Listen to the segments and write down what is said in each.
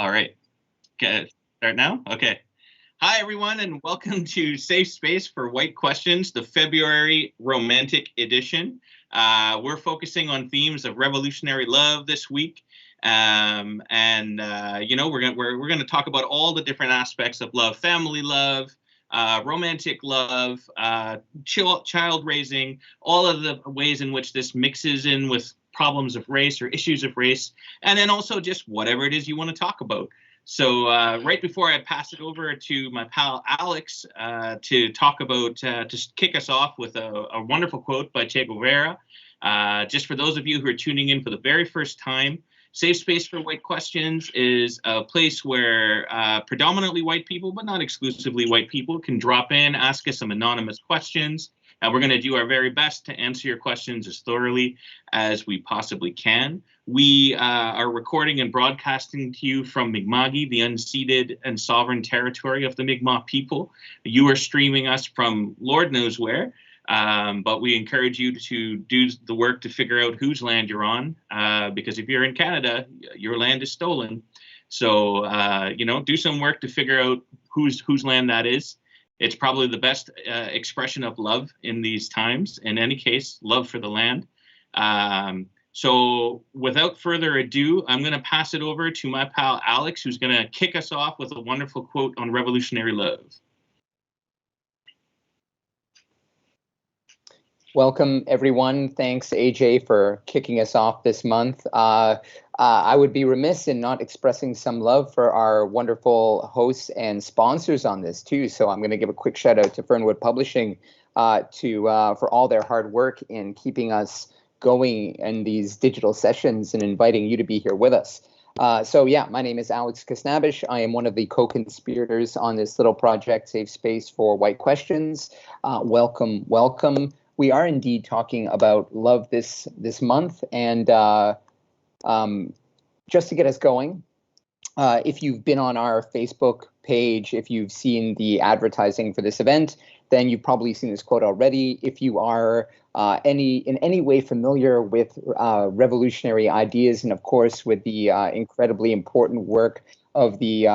All right. Okay. Start now? Okay. Hi, everyone, and welcome to Safe Space for White Questions, the February Romantic Edition. We're focusing on themes of revolutionary love this week. We're gonna talk about all the different aspects of love: family love, romantic love, child raising, all of the ways in which this mixes in with problems of race or issues of race, and then also just whatever it is you want to talk about. So right before I pass it over to my pal Alex to talk about, to kick us off with a wonderful quote by Che Guevara. Just for those of you who are tuning in for the very first time, Safe Space for White Questions is a place where predominantly white people, but not exclusively white people, can drop in, ask us some anonymous questions. And we're going to do our very best to answer your questions as thoroughly as we possibly can. We are recording and broadcasting to you from Mi'kma'ki, the unceded and sovereign territory of the Mi'kmaq people. You are streaming us from Lord knows where, but we encourage you to do the work to figure out whose land you're on, because if you're in Canada, your land is stolen. So, do some work to figure out whose land that is. It's probably the best expression of love in these times. In any case, love for the land. So without further ado, I'm going to pass it over to my pal Alex, who's going to kick us off with a wonderful quote on revolutionary love. Welcome, everyone. Thanks, AJ, for kicking us off this month. I would be remiss in not expressing some love for our wonderful hosts and sponsors on this, too. So I'm going to give a quick shout out to Fernwood Publishing for all their hard work in keeping us going in these digital sessions and inviting you to be here with us. My name is Alex Kasnabish. I am one of the co-conspirators on this little project, Safe Space for White Questions. Welcome. We are indeed talking about love this month, and just to get us going, if you've been on our Facebook page, if you've seen the advertising for this event, then you've probably seen this quote already. If you are in any way familiar with revolutionary ideas, and of course with the incredibly important work of the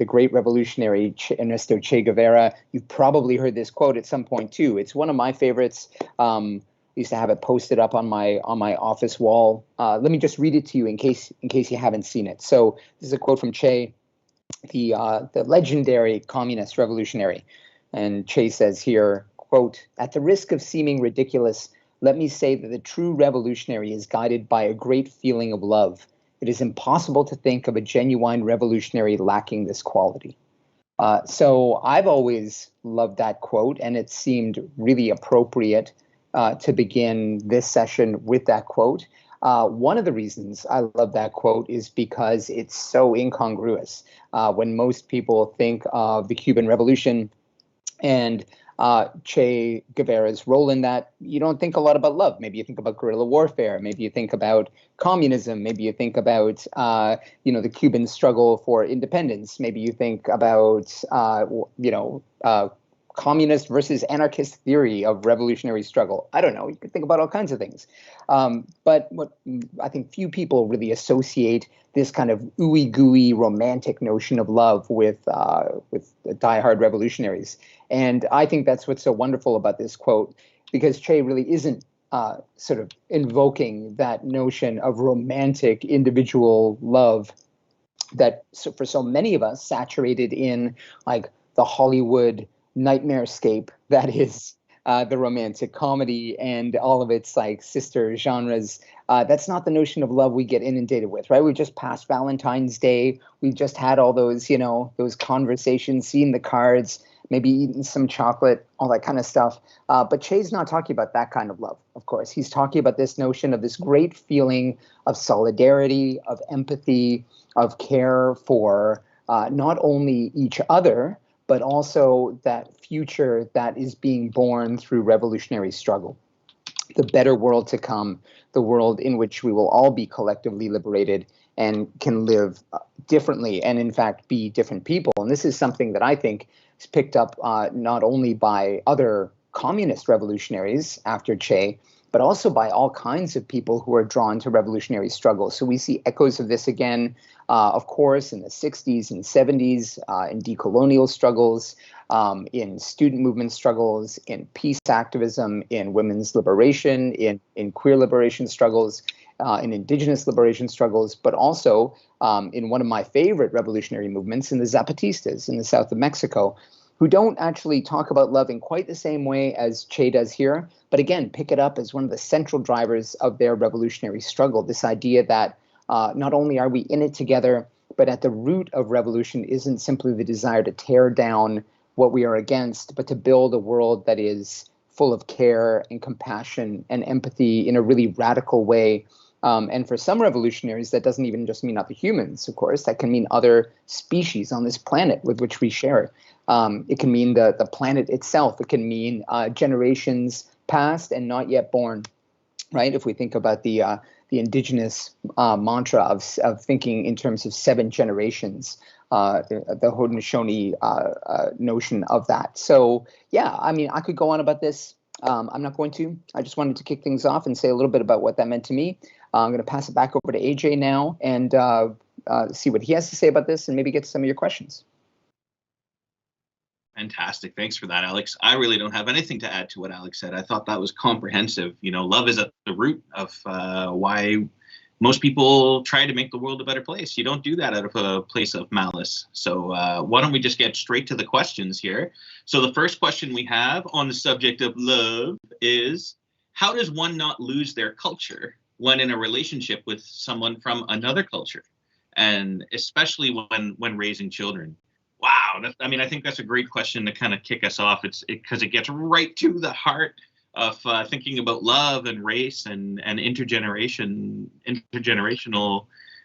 great revolutionary Ernesto Che Guevara, you've probably heard this quote at some point too. It's one of my favorites. I used to have it posted up on my office wall. Let me just read it to you in case you haven't seen it. So this is a quote from Che, the legendary communist revolutionary. And Che says here, quote, "At the risk of seeming ridiculous, let me say that the true revolutionary is guided by a great feeling of love. It is impossible to think of a genuine revolutionary lacking this quality." So I've always loved that quote, and it seemed really appropriate to begin this session with that quote. One of the reasons I love that quote is because it's so incongruous. When most people think of the Cuban Revolution and Che Guevara's role in that, you don't think a lot about love. Maybe you think about guerrilla warfare. Maybe you think about communism. Maybe you think about, the Cuban struggle for independence. Maybe you think about, communist versus anarchist theory of revolutionary struggle. I don't know. You could think about all kinds of things. But what I think few people really associate this kind of ooey-gooey romantic notion of love with diehard revolutionaries. And I think that's what's so wonderful about this quote, because Che really isn't sort of invoking that notion of romantic individual love that for so many of us saturated in like the Hollywood nightmarescape that is the romantic comedy and all of its like sister genres. That's not the notion of love we get inundated with, right? We've just passed Valentine's Day. We've just had all those, those conversations, seen the cards, maybe eaten some chocolate, all that kind of stuff. But Che's not talking about that kind of love, of course. He's talking about this notion of this great feeling of solidarity, of empathy, of care for not only each other, but also that future that is being born through revolutionary struggle. The better world to come, the world in which we will all be collectively liberated and can live differently and, in fact, be different people. And this is something that I think is picked up not only by other communist revolutionaries after Che, but also by all kinds of people who are drawn to revolutionary struggles. So we see echoes of this again, of course, in the 60s and 70s, in decolonial struggles, in student movement struggles, in peace activism, in women's liberation, in queer liberation struggles, in indigenous liberation struggles, but also in one of my favorite revolutionary movements, in the Zapatistas in the south of Mexico, who don't actually talk about love in quite the same way as Che does here, but again, pick it up as one of the central drivers of their revolutionary struggle, this idea that not only are we in it together, but at the root of revolution isn't simply the desire to tear down what we are against, but to build a world that is full of care and compassion and empathy in a really radical way. And for some revolutionaries, that doesn't even just mean other humans, of course. That can mean other species on this planet with which we share. It can mean the planet itself. It can mean generations past and not yet born, right? If we think about the indigenous mantra of thinking in terms of 7 generations, the Haudenosaunee notion of that. So, yeah, I mean, I could go on about this. I'm not going to. I just wanted to kick things off and say a little bit about what that meant to me. I'm going to pass it back over to AJ now and see what he has to say about this and maybe get to some of your questions. Fantastic. Thanks for that, Alex. I really don't have anything to add to what Alex said. I thought that was comprehensive. You know, love is at the root of why most people try to make the world a better place. You don't do that out of a place of malice. So why don't we just get straight to the questions here? So the first question we have on the subject of love is, how does one not lose their culture when in a relationship with someone from another culture, and especially when raising children? Wow. I mean, I think that's a great question to kind of kick us off. It's because it gets right to the heart of thinking about love and race and intergenerational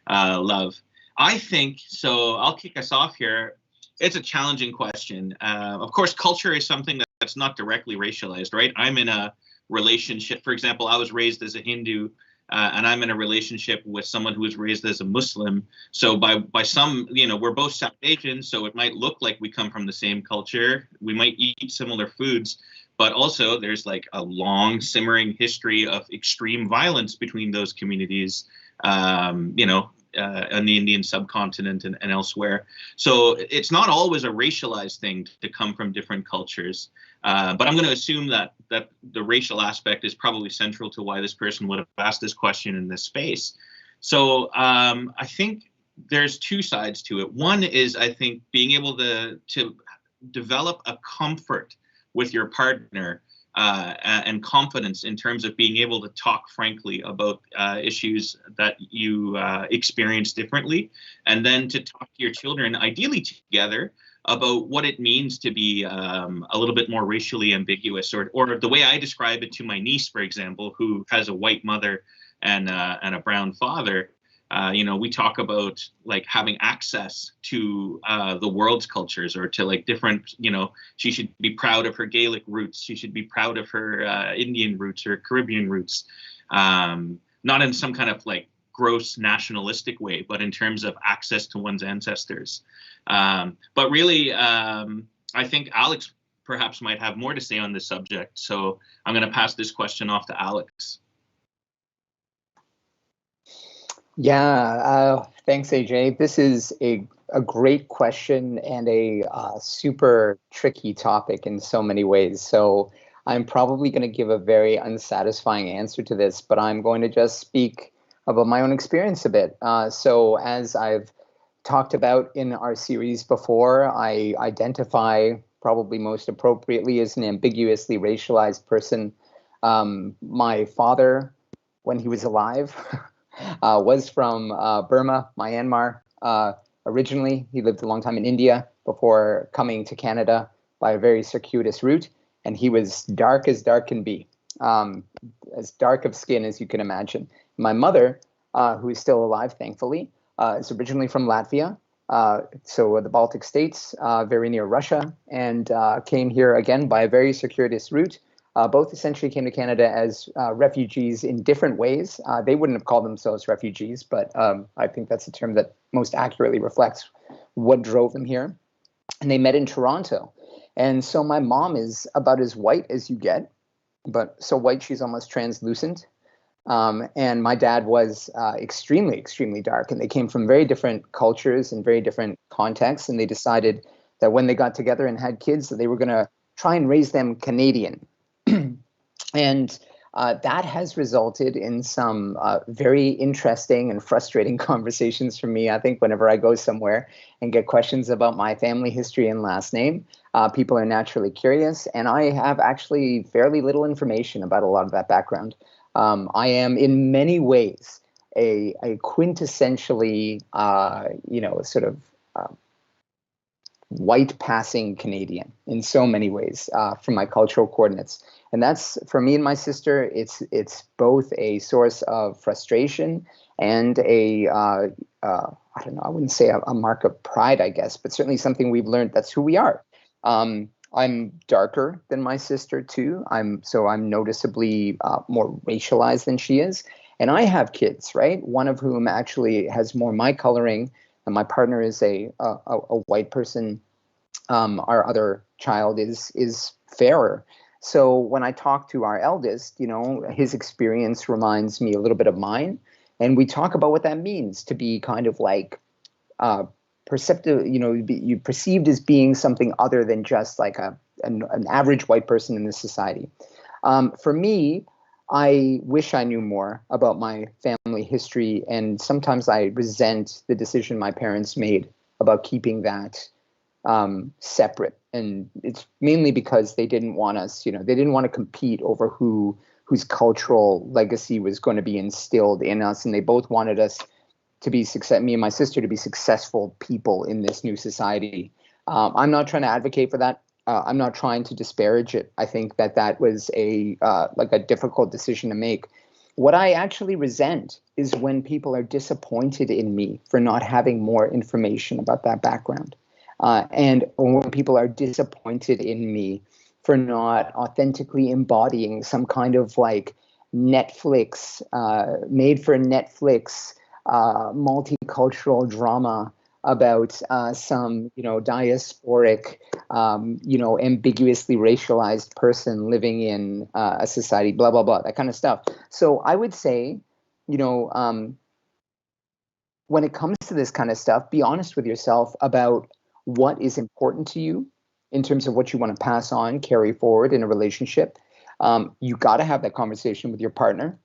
love. I think, so I'll kick us off here. It's a challenging question. Of course, culture is something that's not directly racialized, right? I'm in a relationship. For example, I was raised as a Hindu, and I'm in a relationship with someone who was raised as a Muslim. So by some, you know, we're both South Asian, so it might look like we come from the same culture. We might eat similar foods, but also there's like a long simmering history of extreme violence between those communities, you know, on the Indian subcontinent and elsewhere. So it's not always a racialized thing to come from different cultures. But I'm going to assume that the racial aspect is probably central to why this person would have asked this question in this space. So I think there's 2 sides to it. One is, I think, being able to develop a comfort with your partner and confidence in terms of being able to talk frankly about issues that you experience differently, and then to talk to your children, ideally together, about what it means to be a little bit more racially ambiguous, or the way I describe it to my niece, for example, who has a white mother and a brown father. You know, we talk about like having access to the world's cultures, or to like different, you know, she should be proud of her Gaelic roots. She should be proud of her Indian roots or Caribbean roots, not in some kind of like gross nationalistic way, but in terms of access to one's ancestors. But really, I think Alex perhaps might have more to say on this subject. So I'm going to pass this question off to Alex. Yeah, thanks, AJ. This is a great question and a super tricky topic in so many ways. So I'm probably going to give a very unsatisfying answer to this, but I'm going to just speak about my own experience a bit. So as I've talked about in our series before, I identify probably most appropriately as an ambiguously racialized person. My father, when he was alive, was from Burma, Myanmar. Originally, he lived a long time in India before coming to Canada by a very circuitous route, and he was dark as dark can be, as dark of skin as you can imagine. My mother, who is still alive, thankfully, is originally from Latvia, so the Baltic states, very near Russia, and came here again by a very circuitous route. Both essentially came to Canada as refugees in different ways. They wouldn't have called themselves refugees, but I think that's a term that most accurately reflects what drove them here. And they met in Toronto. And so my mom is about as white as you get. but so white she's almost translucent. And my dad was extremely, extremely dark, and they came from very different cultures and very different contexts. And they decided that when they got together and had kids, that they were going to try and raise them Canadian. And that has resulted in some very interesting and frustrating conversations for me. I think whenever I go somewhere and get questions about my family history and last name, people are naturally curious, and I have actually fairly little information about a lot of that background. I am in many ways a quintessentially, sort of white passing Canadian in so many ways from my cultural coordinates. And that's, for me and my sister, it's both a source of frustration and I don't know, I wouldn't say a mark of pride, I guess, but certainly something we've learned that's who we are. I'm darker than my sister too. I'm noticeably more racialized than she is. And I have kids, right? One of whom actually has more my coloring, and my partner is a white person. Our other child is fairer. So when I talk to our eldest, his experience reminds me a little bit of mine, and we talk about what that means to be kind of like perceptive, you perceived as being something other than just like an average white person in this society. For me, I wish I knew more about my family history, and sometimes I resent the decision my parents made about keeping that separate. And it's mainly because they didn't want us, they didn't want to compete over whose cultural legacy was going to be instilled in us, and they both wanted us to be me and my sister to be successful people in this new society. I'm not trying to advocate for that. I'm not trying to disparage it. I think that was a difficult decision to make. What I actually resent is when people are disappointed in me for not having more information about that background. And when people are disappointed in me for not authentically embodying some kind of like Netflix, made for Netflix, multicultural drama about some, diasporic, ambiguously racialized person living in a society, blah, blah, blah, that kind of stuff. So I would say, when it comes to this kind of stuff, be honest with yourself about what is important to you in terms of what you want to pass on, carry forward in a relationship. You got to have that conversation with your partner.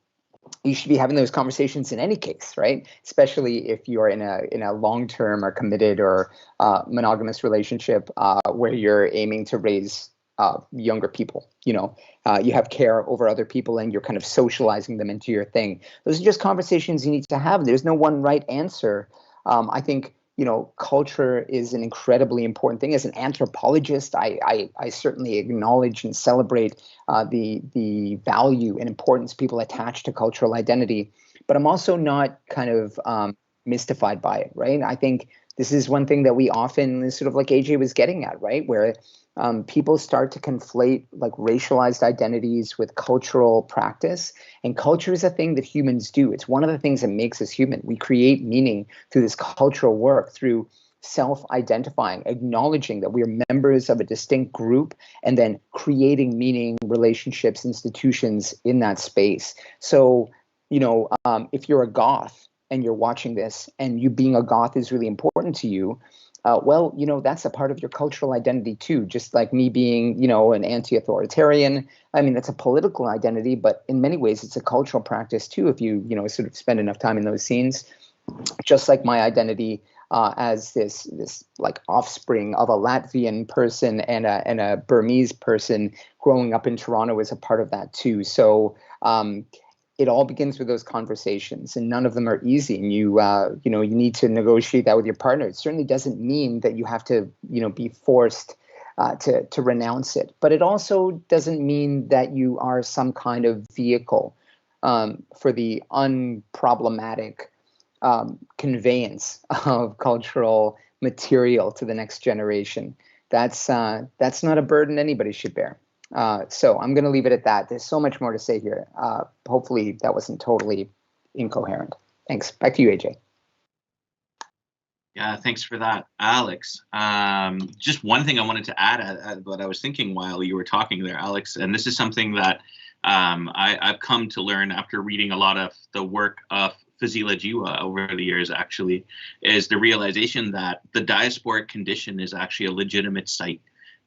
You should be having those conversations in any case, right? Especially if you're in a long-term or committed or monogamous relationship where you're aiming to raise younger people. You have care over other people and you're kind of socializing them into your thing. Those are just conversations you need to have. There's no one right answer. I think culture is an incredibly important thing. As an anthropologist, I certainly acknowledge and celebrate the value and importance people attach to cultural identity. But I'm also not kind of mystified by it, right? I think this is one thing that we often, sort of like AJ was getting at, right? Where people start to conflate like racialized identities with cultural practice. And culture is a thing that humans do. It's one of the things that makes us human. We create meaning through this cultural work, through self-identifying, acknowledging that we are members of a distinct group, and then creating meaning, relationships, institutions in that space. So, if you're a goth and you're watching this and you being a goth is really important to you, that's a part of your cultural identity too. Just like me being, an anti-authoritarian. I mean, that's a political identity, but in many ways it's a cultural practice too. If you, sort of spend enough time in those scenes, just like my identity as this like offspring of a Latvian person and a Burmese person growing up in Toronto is a part of that too. So, it all begins with those conversations, and none of them are easy. And you need to negotiate that with your partner. It certainly doesn't mean that you have to, be forced to renounce it. But it also doesn't mean that you are some kind of vehicle for the unproblematic conveyance of cultural material to the next generation. That's not a burden anybody should bear. So I'm going to leave it at that. There's so much more to say here. Hopefully that wasn't totally incoherent. Thanks. Back to you, AJ. Yeah, thanks for that, Alex. Just one thing I wanted to add what I was thinking while you were talking there, Alex, and this is something that I've come to learn after reading a lot of the work of Fazila Jiwa over the years, actually, is the realization that the diasporic condition is actually a legitimate site.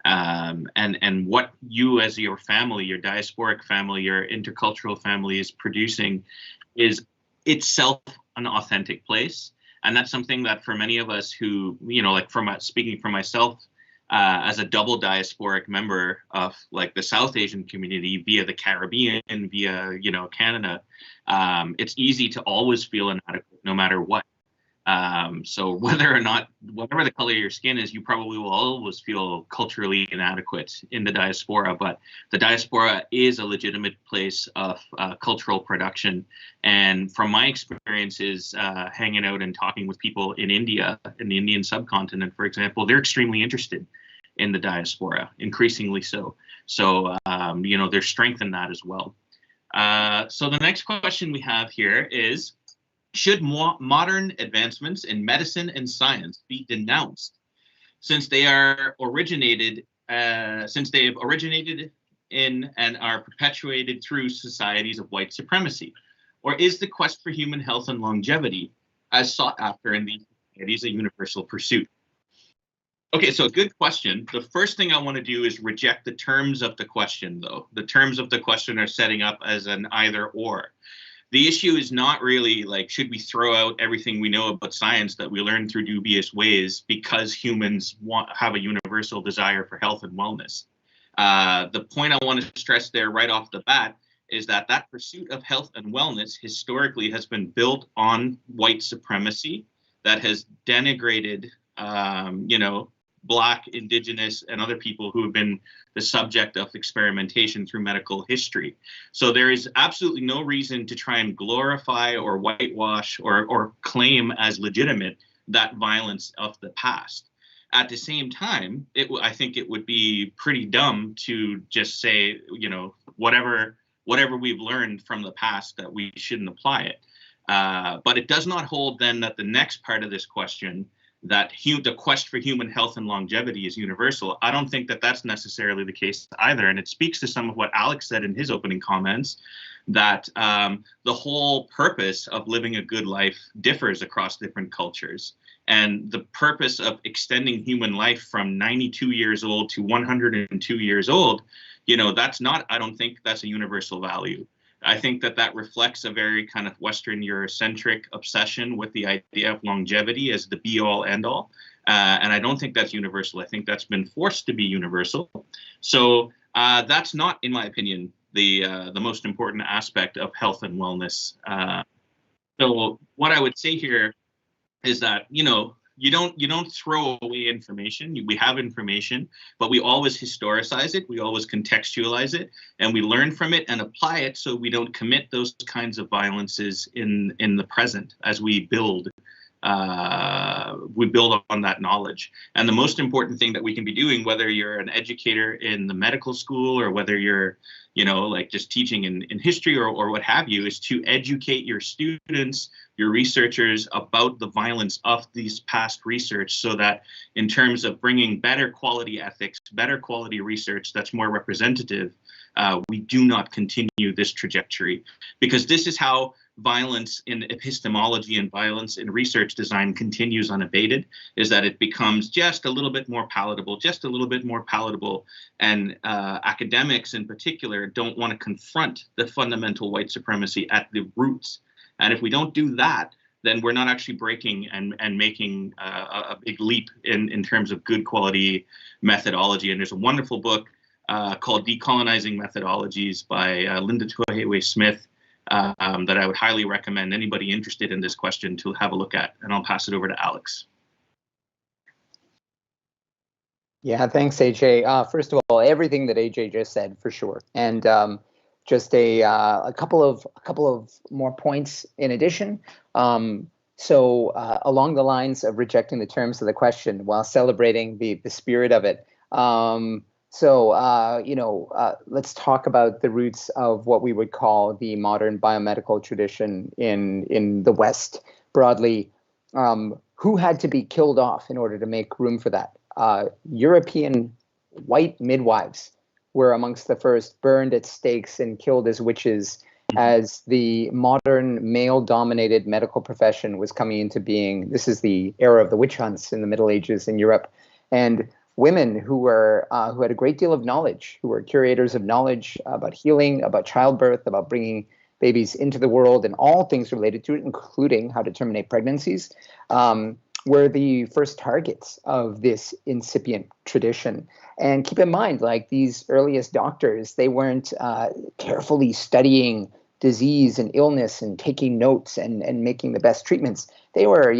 And what you as your family, your diasporic family, your intercultural family is producing is itself an authentic place. And that's something that for many of us who, like speaking for myself, as a double diasporic member of like the South Asian community via the Caribbean, via, Canada, it's easy to always feel inadequate no matter what. So whether or not, whatever the color of your skin is, you probably will always feel culturally inadequate in the diaspora, but the diaspora is a legitimate place of cultural production. And from my experiences hanging out and talking with people in India, in the Indian subcontinent, for example, they're extremely interested in the diaspora, increasingly so. So, there's strength in that as well. So the next question we have here is, should modern advancements in medicine and science be denounced since they have originated in and are perpetuated through societies of white supremacy? Or is the quest for human health and longevity, as sought after in these societies, a universal pursuit? Okay, so good question. The first thing I want to do is reject the terms of the question, though. The terms of the question are setting up as an either or. The issue is not really like, should we throw out everything we know about science that we learn through dubious ways because humans have a universal desire for health and wellness? The point I want to stress there right off the bat is that pursuit of health and wellness historically has been built on white supremacy that has denigrated, Black, Indigenous, and other people who have been the subject of experimentation through medical history. So there is absolutely no reason to try and glorify or whitewash or claim as legitimate that violence of the past. At the same time, I think it would be pretty dumb to just say, whatever we've learned from the past, that we shouldn't apply it. But it does not hold then that the next part of this question, that the quest for human health and longevity is universal. I don't think that that's necessarily the case either. And it speaks to some of what Alex said in his opening comments, that the whole purpose of living a good life differs across different cultures. And the purpose of extending human life from 92 years old to 102 years old, that's not, I don't think that's a universal value. I think that reflects a very kind of Western Eurocentric obsession with the idea of longevity as the be-all, end-all. And I don't think that's universal. I think that's been forced to be universal. So that's not, in my opinion, the most important aspect of health and wellness. So what I would say here is that, you don't throw away information. We have information, but we always historicize it. We always contextualize it, and we learn from it and apply it so we don't commit those kinds of violences in the present as we build on that knowledge. And the most important thing that we can be doing, whether you're an educator in the medical school or whether you're, just teaching in history or what have you, is to educate your students, your researchers about the violence of these past research, so that in terms of bringing better quality ethics, better quality research that's more representative, we do not continue this trajectory. Because this is how violence in epistemology and violence in research design continues unabated, is that it becomes just a little bit more palatable, and academics in particular don't want to confront the fundamental white supremacy at the roots. And if we don't do that, then we're not actually breaking and making a big leap in terms of good quality methodology. And there's a wonderful book called Decolonizing Methodologies by Linda Tuaheiwe Smith that I would highly recommend anybody interested in this question to have a look at. And I'll pass it over to Alex. Yeah, thanks, AJ. First of all, everything that AJ just said, for sure. And just a couple of more points in addition. So along the lines of rejecting the terms of the question while celebrating the spirit of it. Let's talk about the roots of what we would call the modern biomedical tradition in the West broadly. Who had to be killed off in order to make room for that? European white midwives were amongst the first burned at stakes and killed as witches as the modern male-dominated medical profession was coming into being. This is the era of the witch hunts in the Middle Ages in Europe. And women who had a great deal of knowledge, who were curators of knowledge about healing, about childbirth, about bringing babies into the world, and all things related to it, including how to terminate pregnancies, were the first targets of this incipient tradition. And keep in mind, like these earliest doctors, they weren't carefully studying disease and illness and taking notes and making the best treatments. They were,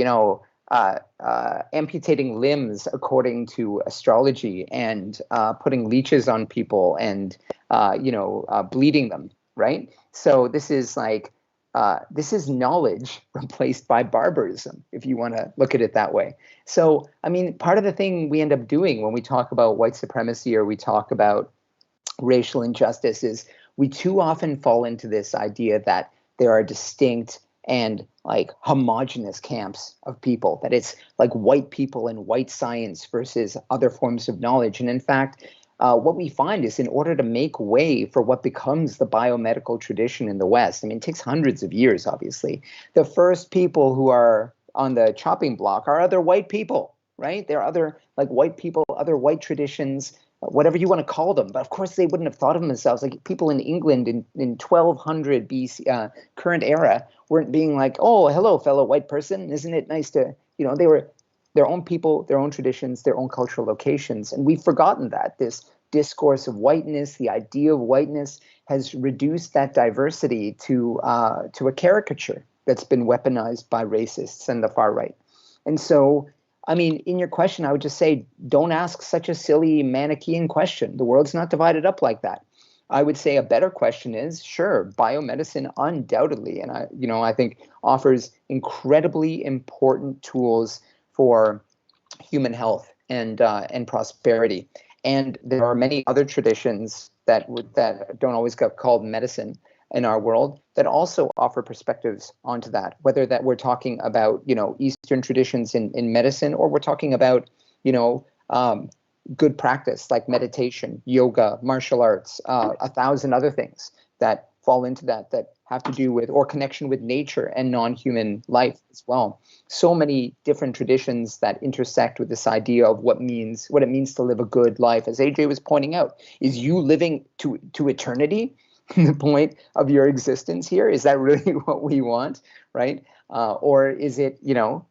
amputating limbs according to astrology and putting leeches on people and, bleeding them, right? So this is knowledge replaced by barbarism, if you want to look at it that way. So, I mean, part of the thing we end up doing when we talk about white supremacy or we talk about racial injustice is we too often fall into this idea that there are distinct and like homogenous camps of people, that it's like white people and white science versus other forms of knowledge. And in fact, what we find is in order to make way for what becomes the biomedical tradition in the West, I mean, it takes hundreds of years, obviously. The first people who are on the chopping block are other white people, right? There are other like white people, other white traditions, whatever you want to call them. But of course, they wouldn't have thought of themselves like people in England in 1200 BC, current era, weren't being like, oh, hello, fellow white person. Isn't it nice to, they were their own people, their own traditions, their own cultural locations. And we've forgotten that. This discourse of whiteness, the idea of whiteness, has reduced that diversity to a caricature that's been weaponized by racists and the far right. And so, I mean, in your question, I would just say, don't ask such a silly Manichaean question. The world's not divided up like that. I would say a better question is, sure, biomedicine undoubtedly, and I think offers incredibly important tools for human health and prosperity. And there are many other traditions that don't always get called medicine in our world that also offer perspectives onto that, whether that we're talking about, Eastern traditions in medicine, or we're talking about, good practice like meditation, yoga, martial arts, 1,000 other things that fall into that have to do with or connection with nature and non-human life as well. So many different traditions that intersect with this idea of what it means to live a good life. As AJ was pointing out, is you living to eternity? The point of your existence here? Is that really what we want, right? Or is it,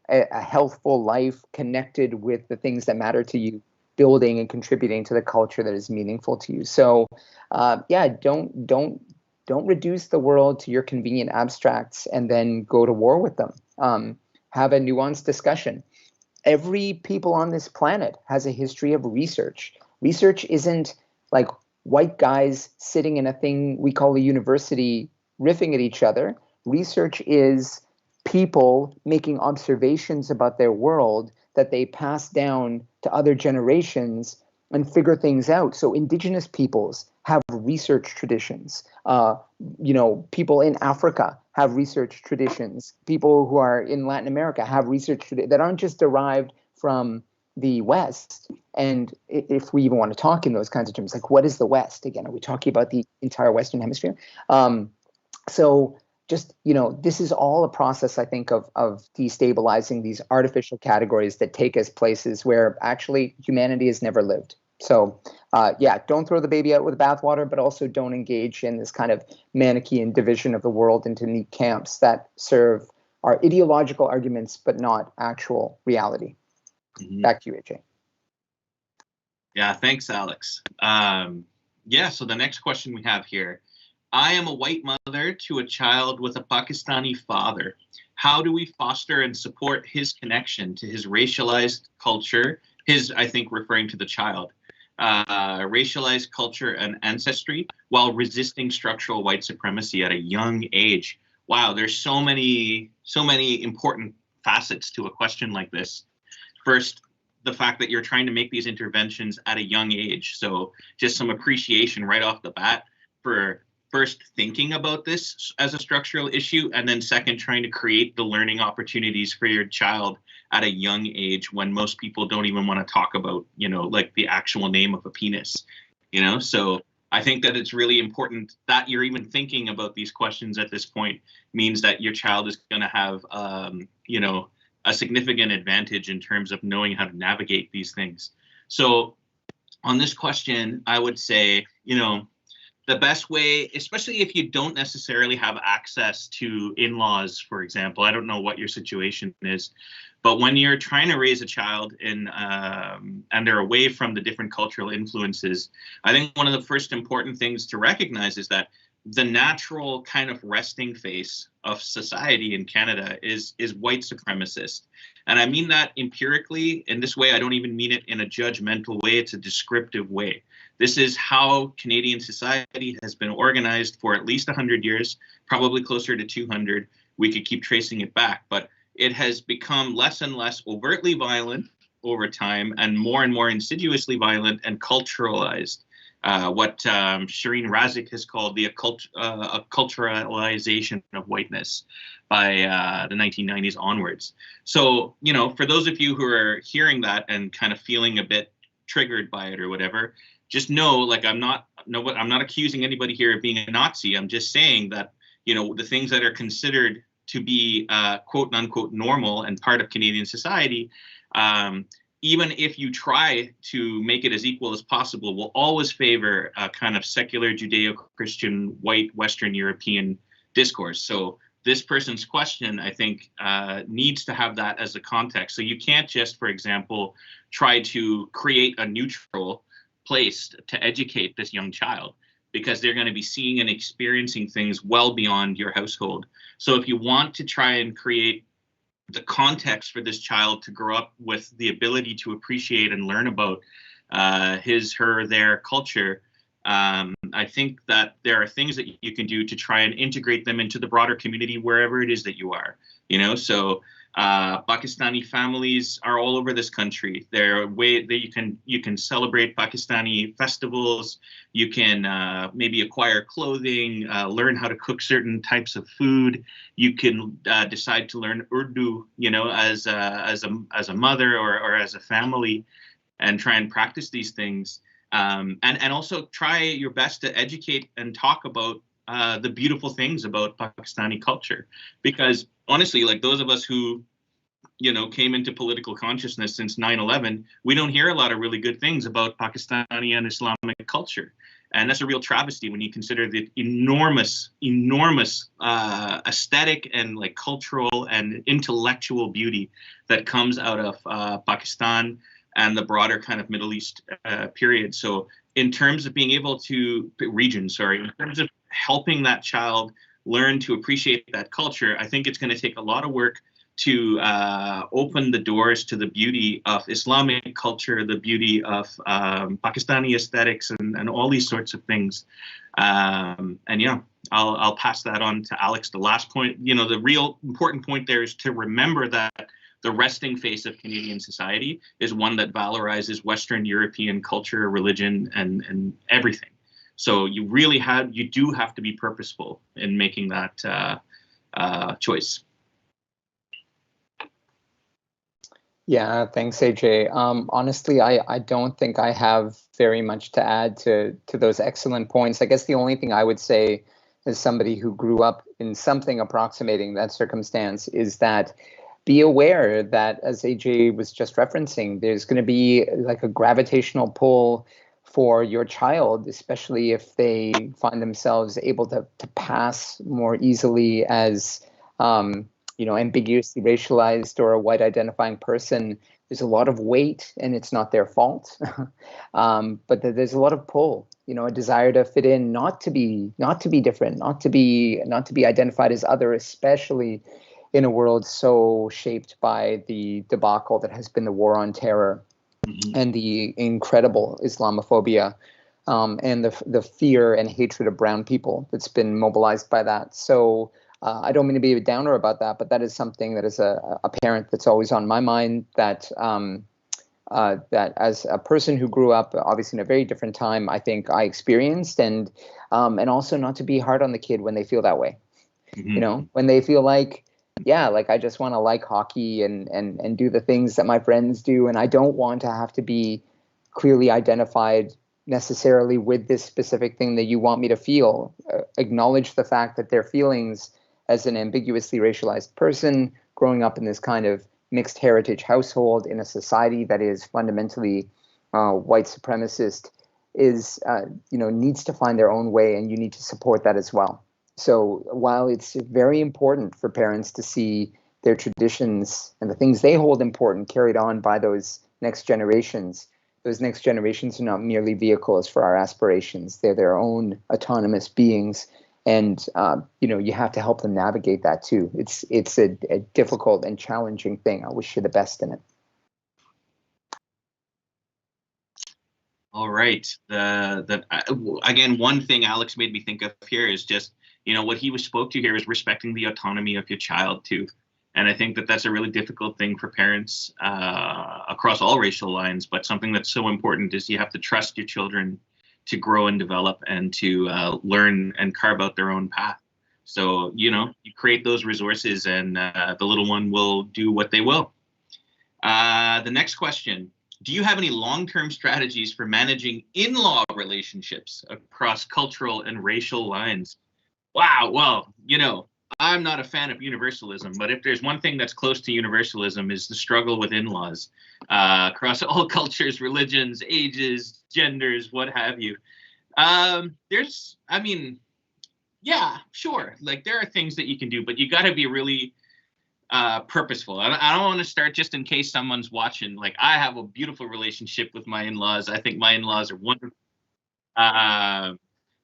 a healthful life connected with the things that matter to you, building and contributing to the culture that is meaningful to you? So, don't reduce the world to your convenient abstracts and then go to war with them. Have a nuanced discussion. Every people on this planet has a history of research. Research isn't like white guys sitting in a thing we call a university riffing at each other. Research is people making observations about their world that they pass down to other generations and figure things out. So indigenous peoples have research traditions. People in Africa have research traditions. People who are in Latin America have research traditions that aren't just derived from the West. And if we even want to talk in those kinds of terms, like what is the West? Again, are we talking about the entire Western Hemisphere? So just, this is all a process, I think, of destabilizing these artificial categories that take us places where actually humanity has never lived. So, don't throw the baby out with the bathwater, but also don't engage in this kind of Manichaean division of the world into neat camps that serve our ideological arguments, but not actual reality. Mm-hmm. Back to you, AJ. Yeah, thanks, Alex. So the next question we have here. I am a white mother to a child with a Pakistani father. How do we foster and support his connection to his racialized culture, I think referring to the child, racialized culture and ancestry, while resisting structural white supremacy at a young age? Wow, there's so many important facets to a question like this. First, the fact that you're trying to make these interventions at a young age. So just some appreciation right off the bat for first thinking about this as a structural issue, and then second, trying to create the learning opportunities for your child at a young age when most people don't even want to talk about, like the actual name of a penis, So I think that it's really important that you're even thinking about these questions at this point means that your child is going to have, a significant advantage in terms of knowing how to navigate these things. So on this question, I would say, the best way, especially if you don't necessarily have access to in-laws, for example, I don't know what your situation is, but when you're trying to raise a child and they're away from the different cultural influences, I think one of the first important things to recognize is that the natural kind of resting face of society in Canada is white supremacist. And I mean that empirically. In this way, I don't even mean it in a judgmental way. It's a descriptive way. This is how Canadian society has been organized for at least 100 years, probably closer to 200. We could keep tracing it back, but it has become less and less overtly violent over time and more insidiously violent and culturalized. What Shireen Razik has called the acculturalization of whiteness by the 1990s onwards. So, for those of you who are hearing that and kind of feeling a bit triggered by it or whatever, just know, like, I'm not accusing anybody here of being a Nazi. I'm just saying that, the things that are considered to be quote unquote normal and part of Canadian society, even if you try to make it as equal as possible, will always favor a kind of secular Judeo-Christian white Western European discourse. So this person's question, I think, needs to have that as a context. So you can't just, for example, try to create a neutral place to educate this young child, because they're going to be seeing and experiencing things well beyond your household. So if you want to try and create the context for this child to grow up with the ability to appreciate and learn about his, her, their culture, I think that there are things that you can do to try and integrate them into the broader community wherever it is that you are. So Pakistani families are all over this country. There are ways that you can celebrate Pakistani festivals. You can maybe acquire clothing, learn how to cook certain types of food. You can decide to learn Urdu, as a mother or as a family, and try and practice these things. And also try your best to educate and talk about the beautiful things about Pakistani culture, because honestly, like those of us who, came into political consciousness since 9/11, we don't hear a lot of really good things about Pakistani and Islamic culture. And that's a real travesty when you consider the enormous aesthetic and like cultural and intellectual beauty that comes out of Pakistan and the broader kind of Middle East period. So in terms of being able to, in terms of helping that child learn to appreciate that culture, I think it's going to take a lot of work to open the doors to the beauty of Islamic culture, the beauty of Pakistani aesthetics, and all these sorts of things. I'll pass that on to Alex. The last point, the real important point there is to remember that the resting face of Canadian society is one that valorizes Western European culture, religion, and everything. So you do have to be purposeful in making that choice. Yeah, thanks, AJ. Honestly, I don't think I have very much to add to those excellent points. I guess the only thing I would say as somebody who grew up in something approximating that circumstance is that be aware that, as AJ was just referencing, there's going to be like a gravitational pull for your child, especially if they find themselves able to pass more easily as ambiguously racialized or a white identifying person. There's a lot of weight, and it's not their fault. But there's a lot of pull, a desire to fit in, not to be different, not to be identified as other, especially in a world so shaped by the debacle that has been the war on terror and the incredible Islamophobia and the fear and hatred of brown people that's been mobilized by that. So I don't mean to be a downer about that, but that is something that as a parent that's always on my mind, that that as a person who grew up obviously in a very different time, I think I experienced, and also not to be hard on the kid when they feel that way. When they feel like, I just want to like hockey and do the things that my friends do, and I don't want to have to be clearly identified, necessarily with this specific thing that you want me to feel. Acknowledge the fact that their feelings as an ambiguously racialized person growing up in this kind of mixed heritage household in a society that is fundamentally white supremacist is, needs to find their own way, and you need to support that as well. So while it's very important for parents to see their traditions and the things they hold important carried on by those next generations are not merely vehicles for our aspirations. They're their own autonomous beings. And, you have to help them navigate that too. It's a difficult and challenging thing. I wish you the best in it. All right. Again, one thing Alex made me think of here is just, what he spoke to here is respecting the autonomy of your child too. And I think that that's a really difficult thing for parents across all racial lines. But something that's so important is you have to trust your children to grow and develop and to learn and carve out their own path. So, you create those resources and the little one will do what they will. The next question. Do you have any long-term strategies for managing in-law relationships across cultural and racial lines? Wow. Well, I'm not a fan of universalism, but if there's one thing that's close to universalism is the struggle with in-laws across all cultures, religions, ages, genders, what have you. Yeah, sure. Like there are things that you can do, but you got to be really purposeful. I don't want to start just in case someone's watching. Like I have a beautiful relationship with my in-laws. I think my in-laws are wonderful.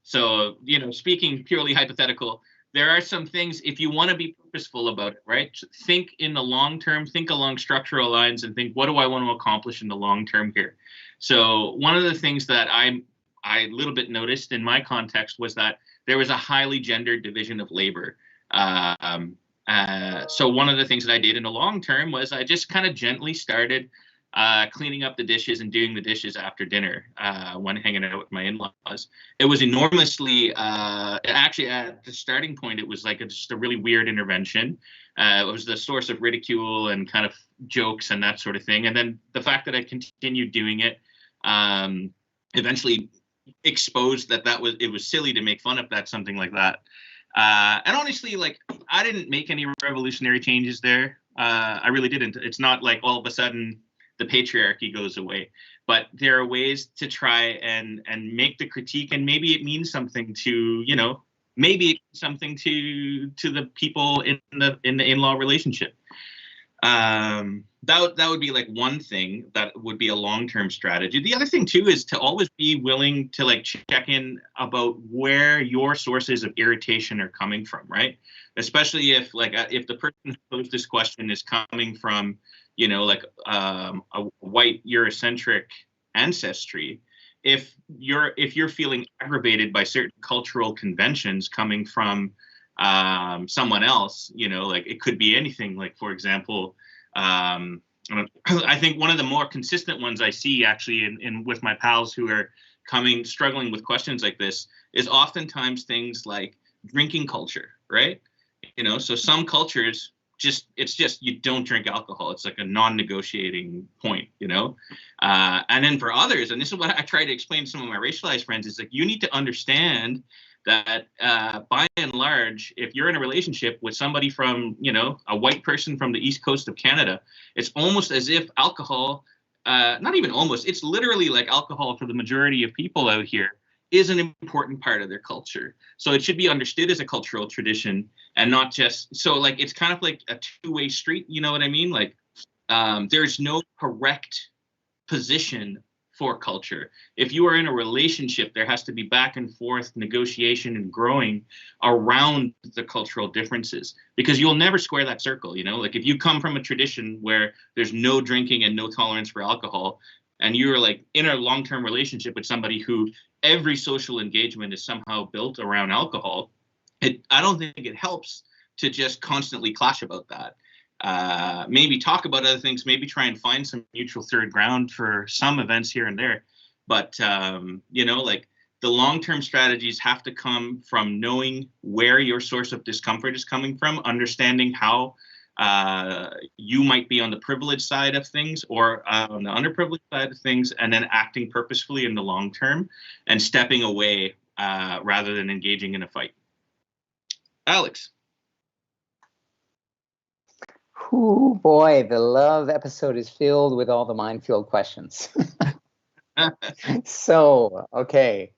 So, speaking purely hypothetical, there are some things, if you want to be purposeful about it, right? Think in the long term, think along structural lines and think, what do I want to accomplish in the long term here? So one of the things that I a little bit noticed in my context was that there was a highly gendered division of labor. So one of the things that I did in the long term was I just kind of gently started cleaning up the dishes and doing the dishes after dinner when hanging out with my in-laws. It was enormously, actually at the starting point, it was like just a really weird intervention. It was the source of ridicule and kind of jokes and that sort of thing. And then the fact that I continued doing it eventually exposed that it was silly to make fun of something like that. And honestly, like I didn't make any revolutionary changes there. I really didn't. It's not like all of a sudden the patriarchy goes away, but there are ways to try and make the critique, and maybe it means something to, maybe something to the people in the in-law relationship. That would be like one thing that would be a long-term strategy. The other thing too is to always be willing to like check in about where your sources of irritation are coming from, right? Especially if the person who posed this question is coming from, a white Eurocentric ancestry. If you're feeling aggravated by certain cultural conventions coming from someone else, it could be anything. Like, for example, I think one of the more consistent ones I see actually in with my pals who are struggling with questions like this is oftentimes things like drinking culture, right? So some cultures it's just you don't drink alcohol. It's like a non-negotiating point, and then for others, and this is what I try to explain to some of my racialized friends, is like you need to understand that by and large, if you're in a relationship with somebody from, a white person from the East Coast of Canada, it's almost as if alcohol, not even almost, it's literally like alcohol for the majority of people out here is an important part of their culture. So it should be understood as a cultural tradition and not just, so like, it's kind of like a two-way street, you know what I mean? Like there's no correct position for culture. If you are in a relationship, there has to be back and forth negotiation and growing around the cultural differences, because you'll never square that circle. Like if you come from a tradition where there's no drinking and no tolerance for alcohol, and you're like in a long-term relationship with somebody who every social engagement is somehow built around alcohol, I don't think it helps to just constantly clash about that. Maybe talk about other things, maybe try and find some neutral third ground for some events here and there. But, like the long-term strategies have to come from knowing where your source of discomfort is coming from, understanding how you might be on the privileged side of things or on the underprivileged side of things, and then acting purposefully in the long term and stepping away rather than engaging in a fight. Alex. Oh boy, the love episode is filled with all the minefield questions. So, okay,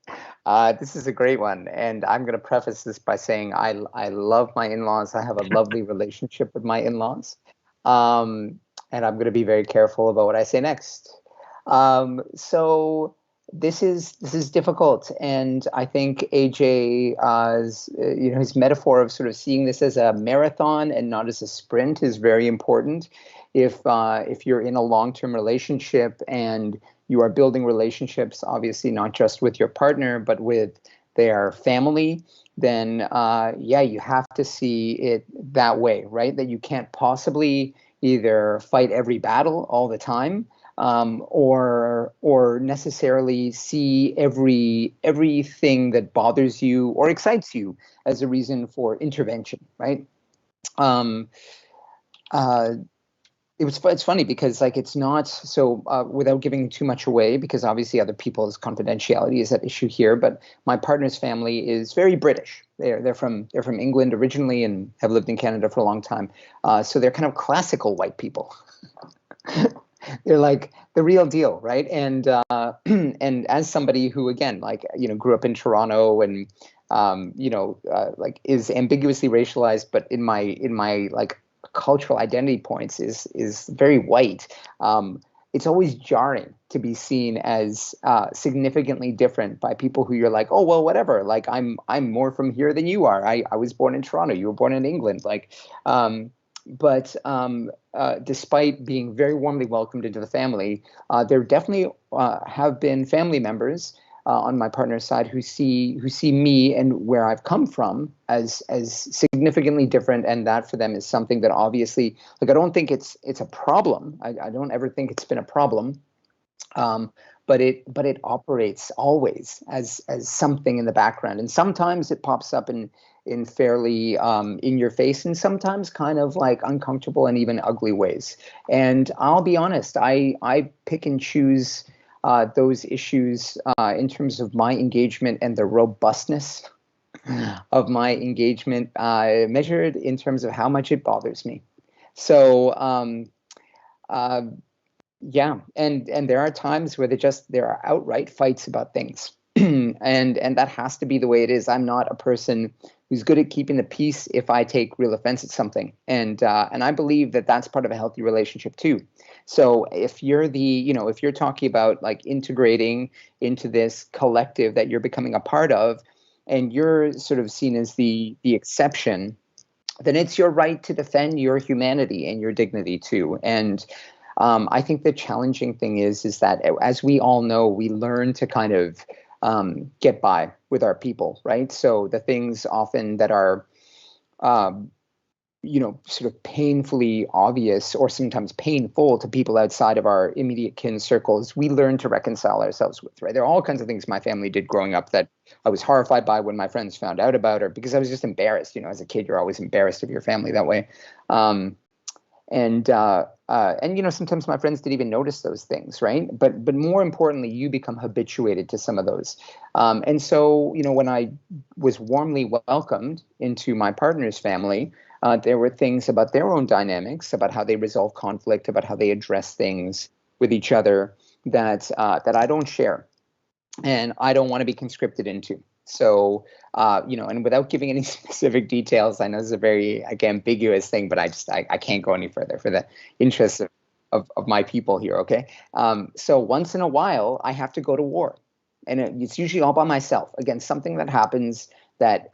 this is a great one, and I'm going to preface this by saying I love my in-laws. I have a lovely relationship with my in-laws, and I'm going to be very careful about what I say next. So this is difficult, and I think AJ's his metaphor of sort of seeing this as a marathon and not as a sprint is very important. If you're in a long-term relationship and you are building relationships, obviously not just with your partner, but with their family, then you have to see it that way, right? That you can't possibly either fight every battle all the time, or necessarily see everything that bothers you or excites you as a reason for intervention, right? It's funny because it's not so without giving too much away, because obviously other people's confidentiality is at issue here, but my partner's family is very British. They're from England originally and have lived in Canada for a long time. So they're kind of classical white people. They're like the real deal, right? And and as somebody who again grew up in Toronto and is ambiguously racialized, but in my cultural identity points is very white. It's always jarring to be seen as significantly different by people who you're like, oh well, whatever. Like I'm more from here than you are. I was born in Toronto. You were born in England. But despite being very warmly welcomed into the family, there definitely have been family members on my partner's side who see me and where I've come from as significantly different, and that for them is something that obviously, I don't think it's a problem. I don't ever think it's been a problem, but it operates always as something in the background, and sometimes it pops up in fairly in your face, and sometimes kind of uncomfortable and even ugly ways. And I'll be honest, I pick and choose those issues in terms of my engagement and the robustness of my engagement, measured in terms of how much it bothers me. So and there are times where there are outright fights about things, and that has to be the way it is. I'm not a person who's good at keeping the peace if I take real offense at something, and I believe that that's part of a healthy relationship too. So if you're if you're talking about integrating into this collective that you're becoming a part of, and you're sort of seen as the exception, then it's your right to defend your humanity and your dignity too. And I think the challenging thing is that, as we all know, we learn to kind of get by with our people, right? So the things often that are sort of painfully obvious or sometimes painful to people outside of our immediate kin circles, we learn to reconcile ourselves with, right? There are all kinds of things my family did growing up that I was horrified by when my friends found out about, or because I was just embarrassed. As a kid, you're always embarrassed of your family that way. And sometimes my friends didn't even notice those things, right? But more importantly, you become habituated to some of those. And so, when I was warmly welcomed into my partner's family, there were things about their own dynamics, about how they resolve conflict, about how they address things with each other that I don't share, and I don't want to be conscripted into. So, and without giving any specific details, I know this is a very ambiguous thing, but I can't go any further for the interest of my people here. Okay. So once in a while, I have to go to war, and it's usually all by myself against something that happens that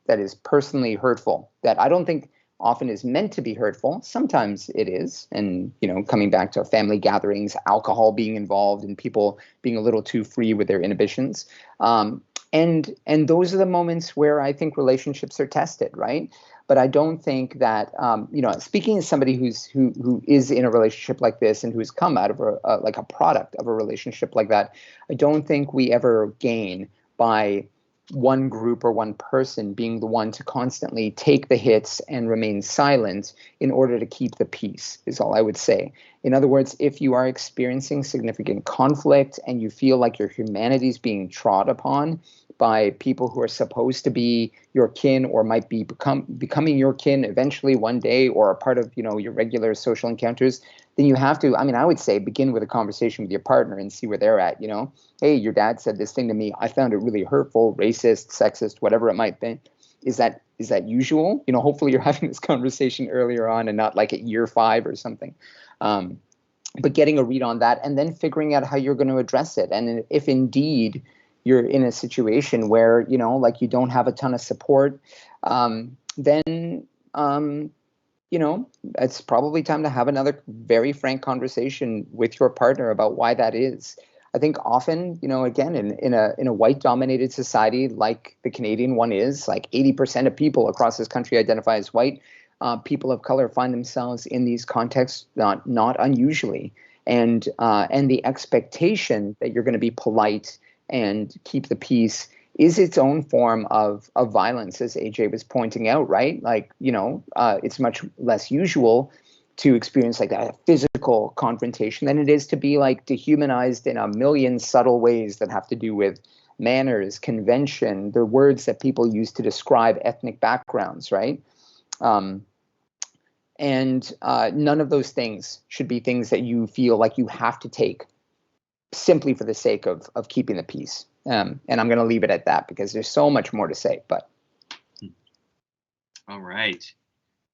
is personally hurtful, that I don't think often is meant to be hurtful. Sometimes it is. And, coming back to family gatherings, alcohol being involved and people being a little too free with their inhibitions. And those are the moments where I think relationships are tested, right? But I don't think that, speaking as somebody who is in a relationship like this and who's come out of a product of a relationship like that, I don't think we ever gain by one group or one person being the one to constantly take the hits and remain silent in order to keep the peace, is all I would say. In other words, if you are experiencing significant conflict and you feel like your humanity is being trod upon by people who are supposed to be your kin or might be becoming your kin eventually one day, or a part of, your regular social encounters, then you have to, I would say, begin with a conversation with your partner and see where they're at. Hey, your dad said this thing to me. I found it really hurtful, racist, sexist, whatever it might be. Is that usual? Hopefully you're having this conversation earlier on and not like at year 5 or something. But getting a read on that and then figuring out how you're going to address it. And if indeed you're in a situation where, like you don't have a ton of support, then it's probably time to have another very frank conversation with your partner about why that is. I think often, again, in a white-dominated society like the Canadian one is, like 80% of people across this country identify as white. People of color find themselves in these contexts not unusually, and the expectation that you're going to be polite and keep the peace is its own form of violence, as AJ was pointing out, right? Like, it's much less usual to experience like a physical confrontation than it is to be like dehumanized in a million subtle ways that have to do with manners, convention, the words that people use to describe ethnic backgrounds, right? And none of those things should be things that you feel like you have to take simply for the sake of keeping the peace. And I'm going to leave it at that because there's so much more to say. But all right.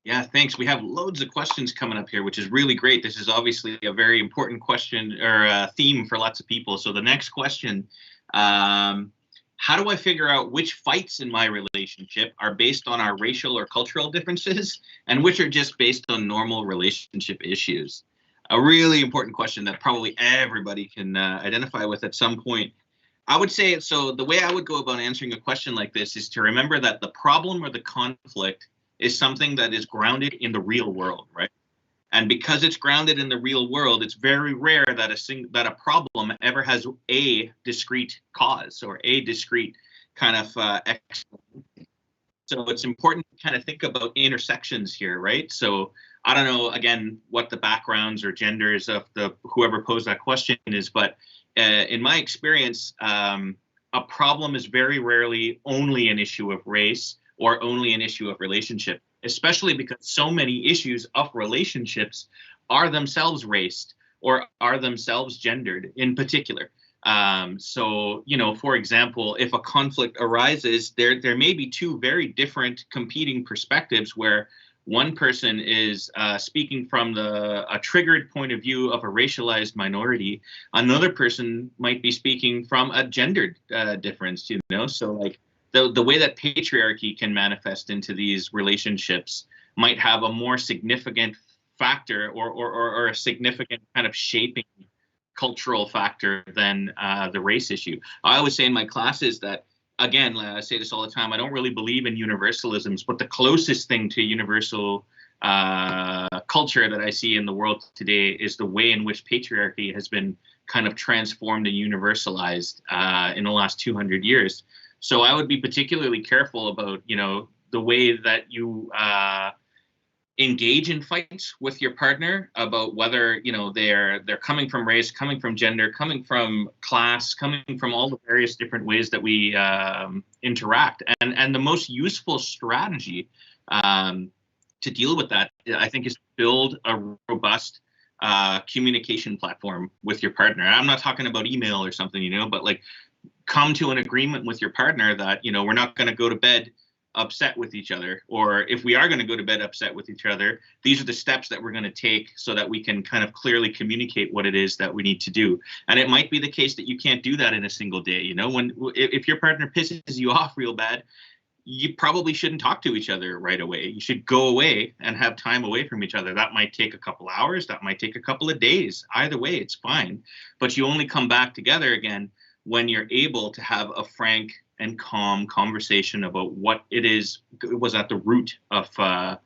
Yeah, thanks. We have loads of questions coming up here, which is really great. This is obviously a very important question or theme for lots of people. So the next question, how do I figure out which fights in my relationship are based on our racial or cultural differences and which are just based on normal relationship issues? A really important question that probably everybody can identify with at some point. I would say, so the way I would go about answering a question like this is to remember that the problem or the conflict is something that is grounded in the real world, right? And because it's grounded in the real world, it's very rare that a problem ever has a discrete cause or a discrete kind of explanation. So it's important to kind of think about intersections here, right? So I don't know, again, what the backgrounds or genders of the whoever posed that question is, but in my experience, a problem is very rarely only an issue of race or only an issue of relationship, especially because so many issues of relationships are themselves raced or are themselves gendered in particular. So, for example, if a conflict arises, there may be two very different competing perspectives where one person is speaking from a triggered point of view of a racialized minority. Another person might be speaking from a gendered difference, so like the way that patriarchy can manifest into these relationships might have a more significant factor or a significant kind of shaping cultural factor than the race issue. I always say in my classes that, again, I say this all the time, I don't really believe in universalisms, but the closest thing to universal culture that I see in the world today is the way in which patriarchy has been kind of transformed and universalized in the last 200 years. So I would be particularly careful about, the way that you engage in fights with your partner about whether, they're coming from race, coming from gender, coming from class, coming from all the various different ways that we interact. And the most useful strategy to deal with that, I think, is build a robust communication platform with your partner. I'm not talking about email or something, but like come to an agreement with your partner that, we're not going to go to bed upset with each other, or if we are going to go to bed upset with each other, these are the steps that we're going to take so that we can kind of clearly communicate what it is that we need to do. And it might be the case that you can't do that in a single day. If your partner pisses you off real bad, you probably shouldn't talk to each other right away. You should go away and have time away from each other. That might take a couple hours, that might take a couple of days. Either way, it's fine. But you only come back together again when you're able to have a frank and calm conversation about what it was at the root of the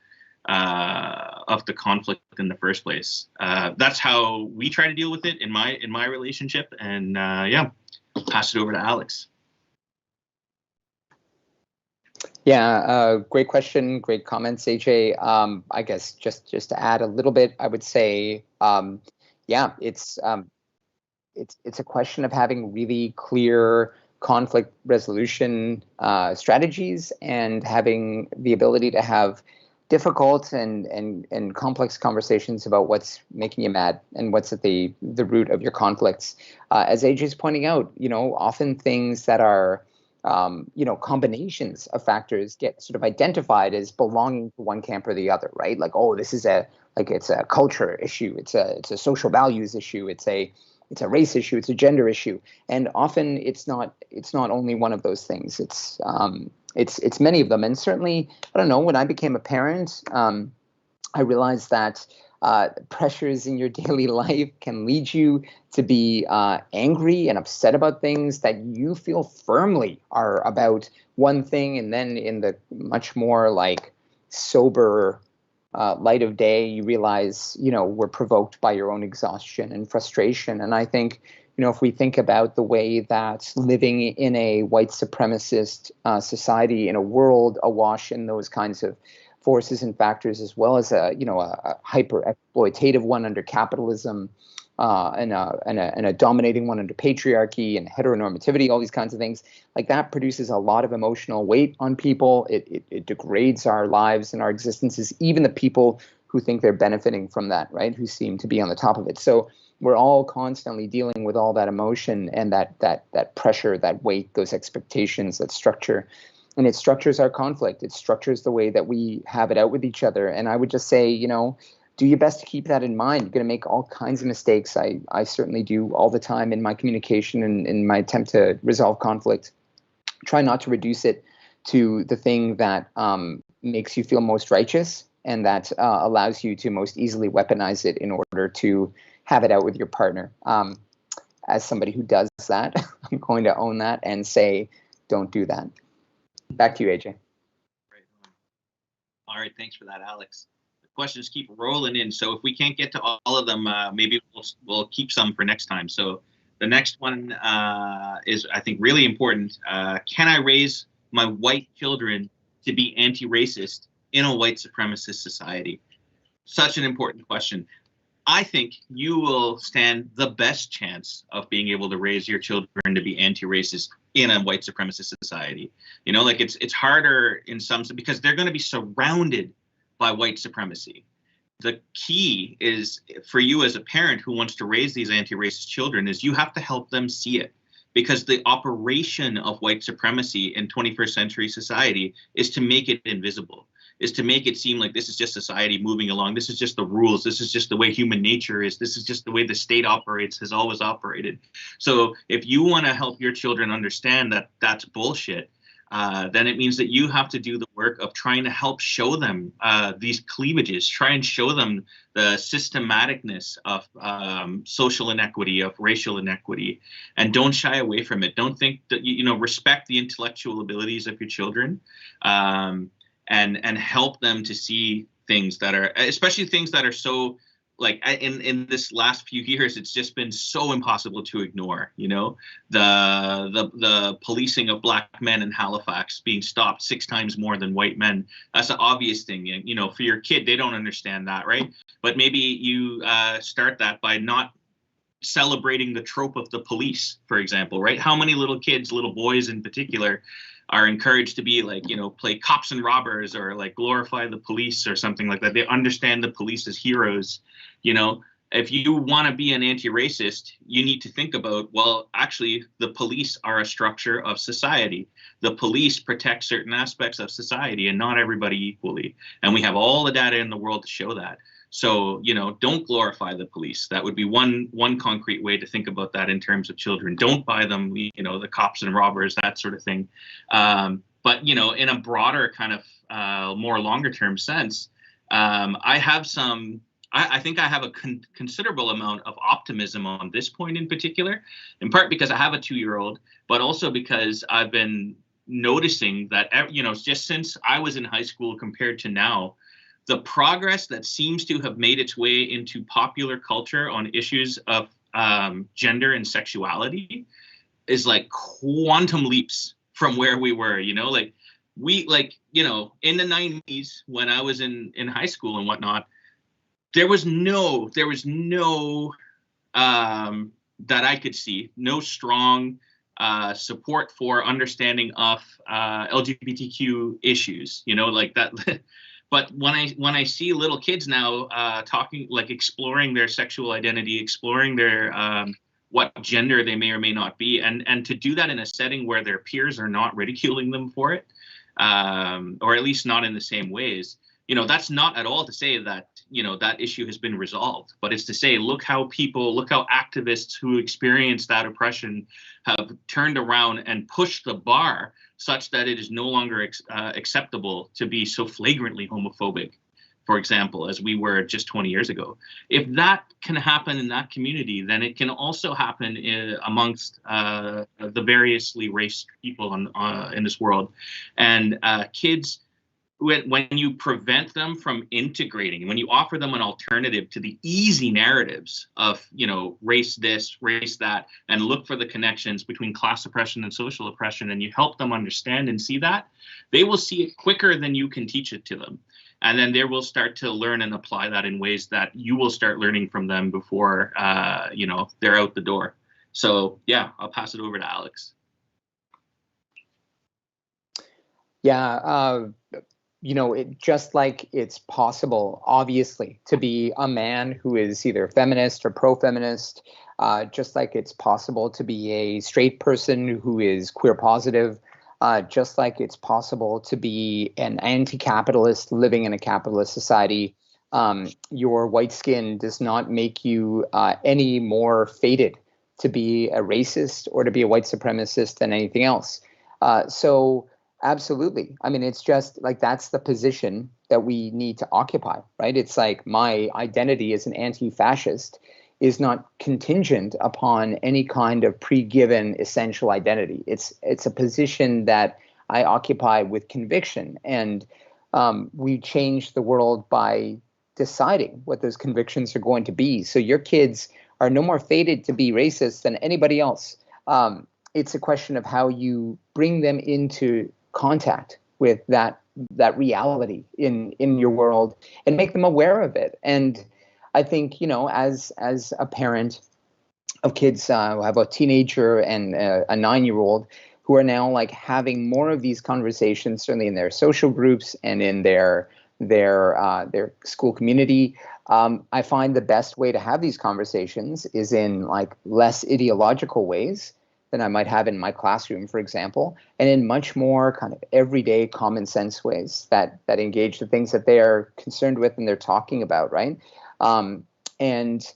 conflict in the first place. That's how we try to deal with it in my relationship. And pass it over to Alex. Yeah, great question, great comments, AJ. I guess just to add a little bit, I would say, yeah, it's a question of having really clear conflict resolution strategies and having the ability to have difficult and complex conversations about what's making you mad and what's at the root of your conflicts. As AJ is pointing out, often things that are combinations of factors get sort of identified as belonging to one camp or the other, right? Like, oh, this is it's a culture issue, it's a social values issue, it's a race issue, it's a gender issue, and often it's not only one of those things. It's many of them, and certainly, I don't know. When I became a parent, I realized that pressures in your daily life can lead you to be angry and upset about things that you feel firmly are about one thing, and then in the much more like sober light of day, you realize, we're provoked by your own exhaustion and frustration. And I think, if we think about the way that living in a white supremacist society, in a world awash in those kinds of forces and factors, as well as a hyper exploitative one under capitalism, and a dominating one under patriarchy and heteronormativity, all these kinds of things, like that produces a lot of emotional weight on people. It degrades our lives and our existences, even the people who think they're benefiting from that, right? Who seem to be on the top of it. So we're all constantly dealing with all that emotion and that pressure, that weight, those expectations, that structure. And it structures our conflict. It structures the way that we have it out with each other. And I would just say, do your best to keep that in mind. You're going to make all kinds of mistakes. I certainly do all the time in my communication and in my attempt to resolve conflict. Try not to reduce it to the thing that makes you feel most righteous and that allows you to most easily weaponize it in order to have it out with your partner. As somebody who does that, I'm going to own that and say, don't do that. Back to you, AJ. Right. All right, thanks for that, Alex. The questions keep rolling in, so if we can't get to all of them, maybe we'll keep some for next time. So the next one is, I think, really important. Can I raise my white children to be anti-racist in a white supremacist society? Such an important question. I think you will stand the best chance of being able to raise your children to be anti-racist in a white supremacist society. It's harder in some, because they're going to be surrounded by white supremacy. The key is for you as a parent who wants to raise these anti-racist children is you have to help them see it, because the operation of white supremacy in 21st century society is to make it invisible, is to make it seem like this is just society moving along. This is just the rules. This is just the way human nature is. This is just the way the state operates, has always operated. So if you want to help your children understand that that's bullshit, then it means that you have to do the work of trying to help show them these cleavages, try and show them the systematicness of social inequity, of racial inequity, and don't shy away from it. Don't think that, respect the intellectual abilities of your children. And help them to see things that are, especially things that are so, like in this last few years, it's just been so impossible to ignore. The policing of black men in Halifax being stopped 6 times more than white men. That's an obvious thing. And for your kid, they don't understand that, right? But maybe you start that by not celebrating the trope of the police, for example, right? How many little kids, little boys in particular, are encouraged to be play cops and robbers, or glorify the police or something like that. They understand the police as heroes. If you want to be an anti-racist, you need to think about, well, actually, the police are a structure of society. The police protect certain aspects of society and not everybody equally. And we have all the data in the world to show that. So, don't glorify the police. That would be one concrete way to think about that in terms of children. Don't buy them, the cops and robbers, that sort of thing. But, in a broader kind of more longer term sense, I think I have a considerable amount of optimism on this point in particular, in part because I have a 2-year-old, but also because I've been noticing that, just since I was in high school compared to now, the progress that seems to have made its way into popular culture on issues of gender and sexuality is like quantum leaps from where we were, we, like, you know, in the 90s when I was in high school and whatnot, there was no that I could see, no strong support for understanding of LGBTQ issues, you know, like that. But when I see little kids now talking, like exploring their sexual identity, exploring their what gender they may or may not be, and to do that in a setting where their peers are not ridiculing them for it, or at least not in the same ways, you know, that's not at all to say that, you know, that issue has been resolved, but it's to say, look how activists who experienced that oppression have turned around and pushed the bar such that it is no longer acceptable to be so flagrantly homophobic, for example, as we were just 20 years ago. If that can happen in that community, then it can also happen amongst the variously raced people in this world. And kids, when you prevent them from integrating, when you offer them an alternative to the easy narratives of, you know, race this, race that, and look for the connections between class oppression and social oppression, and you help them understand and see that, they will see it quicker than you can teach it to them. And then they will start to learn and apply that in ways that you will start learning from them before, you know, they're out the door. So, yeah, I'll pass it over to Alex. Yeah, you know, just like it's possible, obviously, to be a man who is either feminist or pro-feminist, just like it's possible to be a straight person who is queer positive, just like it's possible to be an anti-capitalist living in a capitalist society. Your white skin does not make you any more fated to be a racist or to be a white supremacist than anything else. So absolutely. I mean, it's just like that's the position that we need to occupy, right? It's like my identity as an anti-fascist is not contingent upon any kind of pre-given essential identity. It's a position that I occupy with conviction, and we change the world by deciding what those convictions are going to be. So your kids are no more fated to be racist than anybody else. It's a question of how you bring them into contact with that reality in your world and make them aware of it. And I think, you know, as a parent of kids who have a teenager and a 9-year-old who are now like having more of these conversations, certainly in their social groups and in their school community, I find the best way to have these conversations is in like less ideological ways than I might have in my classroom, for example, and in much more kind of everyday common sense ways that engage the things that they are concerned with and they're talking about, right? And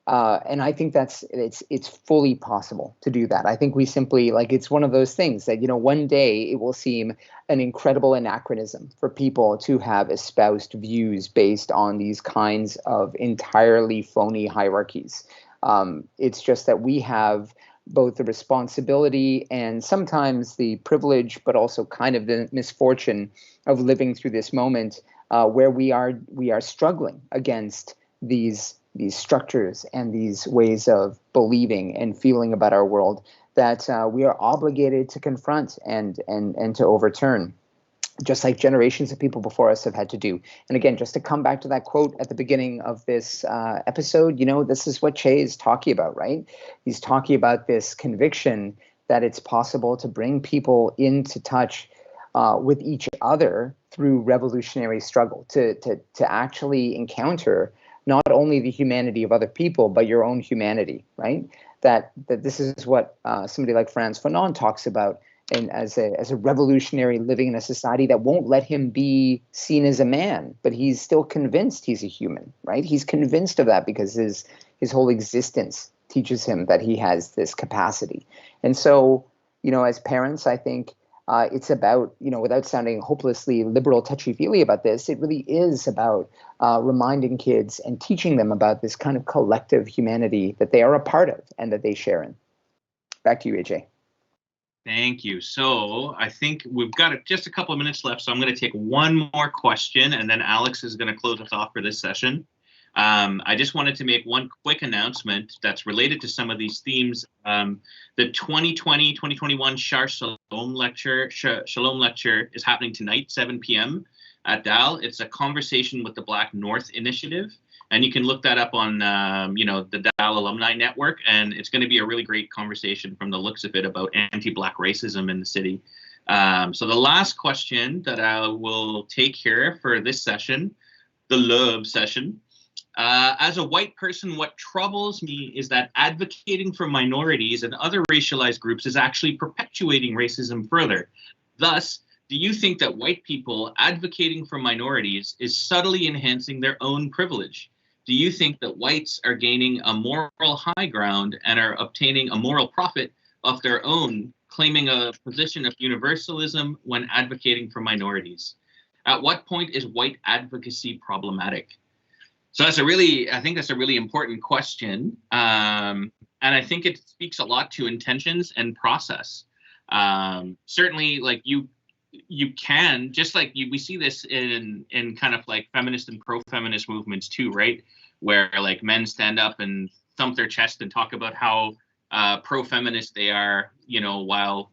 I think it's fully possible to do that. I think we simply, like, it's one of those things that, you know, one day it will seem an incredible anachronism for people to have espoused views based on these kinds of entirely phony hierarchies. It's just that we have both the responsibility and sometimes the privilege, but also kind of the misfortune of living through this moment where we are struggling against these structures and these ways of believing and feeling about our world that we are obligated to confront and to overturn, just like generations of people before us have had to do. And again, just to come back to that quote at the beginning of this episode, you know, this is what Che is talking about, right? He's talking about this conviction that it's possible to bring people into touch with each other through revolutionary struggle, to actually encounter not only the humanity of other people, but your own humanity, right? That this is what somebody like Frantz Fanon talks about, and as a revolutionary living in a society that won't let him be seen as a man, but he's still convinced he's a human, right? He's convinced of that because his whole existence teaches him that he has this capacity. And so, you know, as parents, I think it's about, you know, without sounding hopelessly liberal, touchy-feely about this, it really is about reminding kids and teaching them about this kind of collective humanity that they are a part of and that they share in. Back to you, AJ. Thank you. So I think we've got just a couple of minutes left, so I'm going to take one more question, and then Alex is going to close us off for this session. I just wanted to make one quick announcement that's related to some of these themes. The 2020-2021 Shalom Lecture is happening tonight, 7 p.m. at DAL. It's a conversation with the Black North Initiative. And you can look that up on, the DAL Alumni Network. And it's going to be a really great conversation from the looks of it about anti-Black racism in the city. So the last question that I will take here for this session, the loooove session. As a white person, what troubles me is that advocating for minorities and other racialized groups is actually perpetuating racism further. Thus, do you think that white people advocating for minorities is subtly enhancing their own privilege? Do you think that whites are gaining a moral high ground and are obtaining a moral profit of their own, claiming a position of universalism when advocating for minorities? At what point is white advocacy problematic? So I think that's a really important question. And I think it speaks a lot to intentions and process. Certainly, like you can, just like we see this in kind of like feminist and pro-feminist movements too, right? Where like men stand up and thump their chest and talk about how pro-feminist they are, while,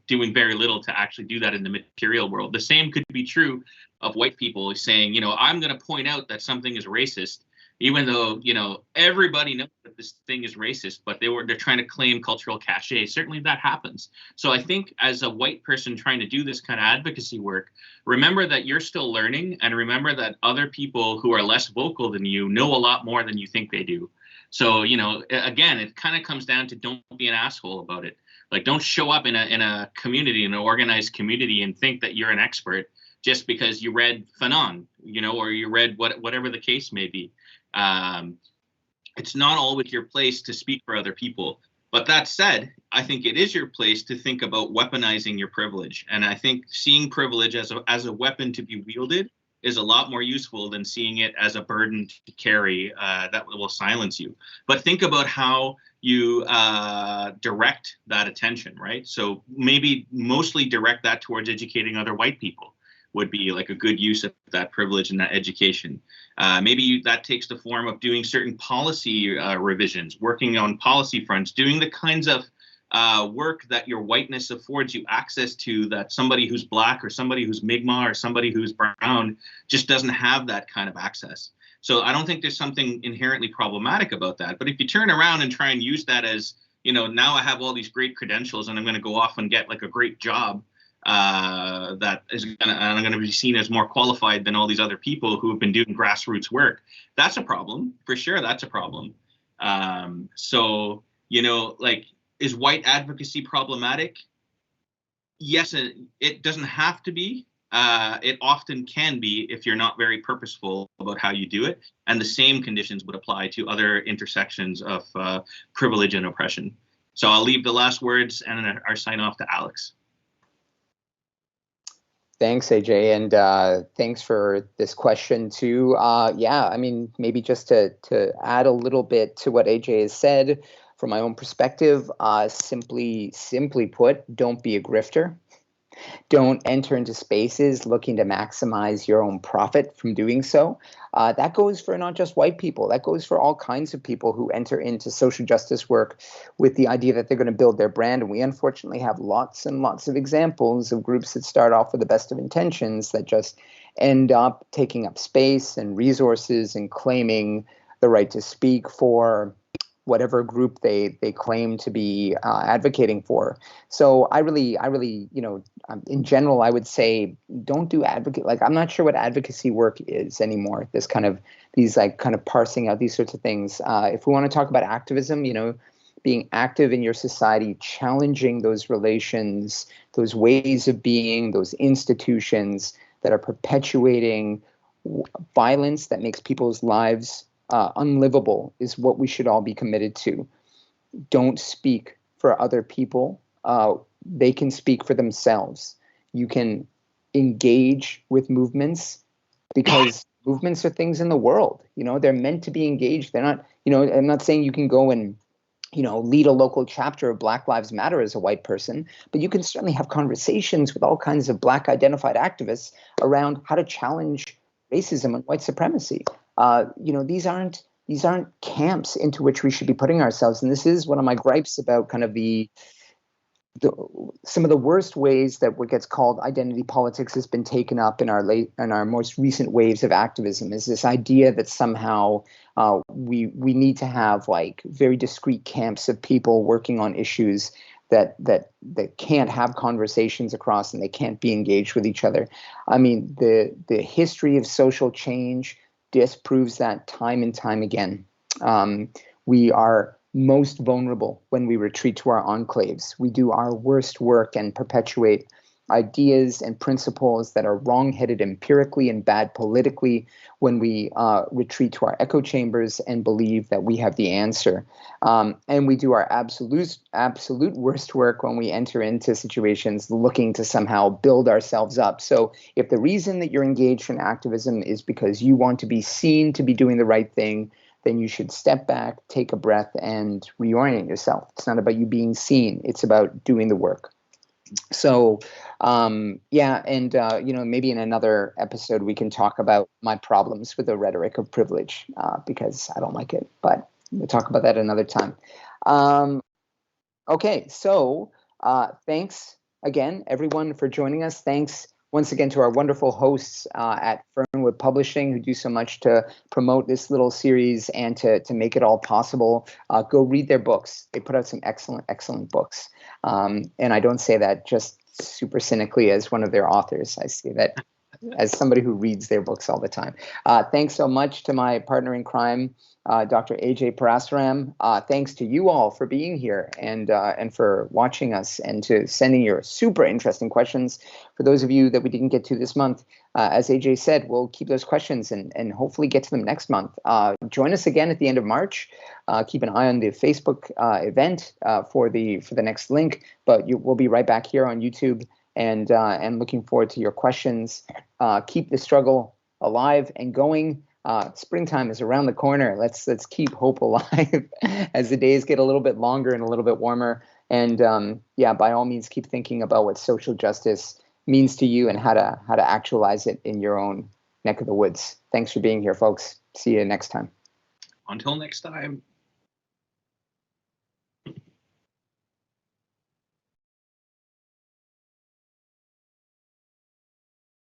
doing very little to actually do that in the material world. The same could be true of white people saying, I'm going to point out that something is racist, even though, everybody knows that this thing is racist, but they're trying to claim cultural cachet. Certainly that happens. So I think as a white person trying to do this kind of advocacy work, remember that you're still learning, and remember that other people who are less vocal than you know a lot more than you think they do. So, again, it kind of comes down to don't be an asshole about it. Like, don't show up in a community, in an organized community, and think that you're an expert just because you read Fanon, or you read whatever the case may be. It's not always your place to speak for other people. But that said, I think it is your place to think about weaponizing your privilege. And I think seeing privilege as a weapon to be wielded is a lot more useful than seeing it as a burden to carry that will silence you. But think about how you direct that attention, right? So maybe mostly direct that towards educating other white people would be like a good use of that privilege and that education. Maybe that takes the form of doing certain policy revisions, working on policy fronts, doing the kinds of work that your whiteness affords you access to that somebody who's Black or somebody who's Mi'kmaq or somebody who's brown just doesn't have that kind of access. So I don't think there's something inherently problematic about that. But if you turn around and try and use that as, now I have all these great credentials and I'm going to go off and get like a great job, that is I'm going to be seen as more qualified than all these other people who have been doing grassroots work. That's a problem, for sure. That's a problem. So, is white advocacy problematic? Yes, it doesn't have to be. It often can be if you're not very purposeful about how you do it. And the same conditions would apply to other intersections of privilege and oppression. So I'll leave the last words and our sign off to Alex. Thanks, AJ, and thanks for this question too. Maybe just to add a little bit to what AJ has said from my own perspective, simply put, don't be a grifter. Don't enter into spaces looking to maximize your own profit from doing so. That goes for not just white people. That goes for all kinds of people who enter into social justice work with the idea that they're going to build their brand. And we unfortunately have lots and lots of examples of groups that start off with the best of intentions that just end up taking up space and resources and claiming the right to speak for whatever group they claim to be advocating for. So I really, in general, I would say don't do advocate. Like, I'm not sure what advocacy work is anymore. These kind of parsing out these sorts of things. If we want to talk about activism, being active in your society, challenging those relations, those ways of being, those institutions that are perpetuating violence that makes people's lives unlivable is what we should all be committed to. Don't speak for other people. They can speak for themselves. You can engage with movements because movements are things in the world. They're meant to be engaged. They're not, I'm not saying you can go and, lead a local chapter of Black Lives Matter as a white person, but you can certainly have conversations with all kinds of Black identified activists around how to challenge racism and white supremacy. these aren't camps into which we should be putting ourselves. And this is one of my gripes about kind of some of the worst ways that what gets called identity politics has been taken up in our most recent waves of activism, is this idea that somehow we need to have like very discrete camps of people working on issues that can't have conversations across, and they can't be engaged with each other. I mean, the history of social change disproves that time and time again. We are most vulnerable when we retreat to our enclaves. We do our worst work and perpetuate ideas and principles that are wrong-headed empirically and bad politically when we retreat to our echo chambers and believe that we have the answer. And we do our absolute worst work when we enter into situations looking to somehow build ourselves up. So if the reason that you're engaged in activism is because you want to be seen to be doing the right thing, then you should step back, take a breath, and reorient yourself. It's not about you being seen. It's about doing the work. So, maybe in another episode we can talk about my problems with the rhetoric of privilege, because I don't like it. But we'll talk about that another time. Okay, so thanks again, everyone, for joining us. Thanks once again to our wonderful hosts at Fernwood Publishing, who do so much to promote this little series and to make it all possible. Go read their books. They put out some excellent, excellent books. And I don't say that just super cynically as one of their authors. I say that as somebody who reads their books all the time. Thanks so much to my partner in crime, Dr. AJ Parasaram. Thanks to you all for being here and for watching us and to sending your super interesting questions. For those of you that we didn't get to this month, as AJ said, we'll keep those questions and hopefully get to them next month. Join us again at the end of March. Keep an eye on the Facebook event for the next link, but we'll be right back here on YouTube. And looking forward to your questions. Keep the struggle alive and going. Springtime is around the corner. Let's keep hope alive as the days get a little bit longer and a little bit warmer. And by all means, keep thinking about what social justice means to you and how to actualize it in your own neck of the woods. Thanks for being here, folks. See you next time. Until next time.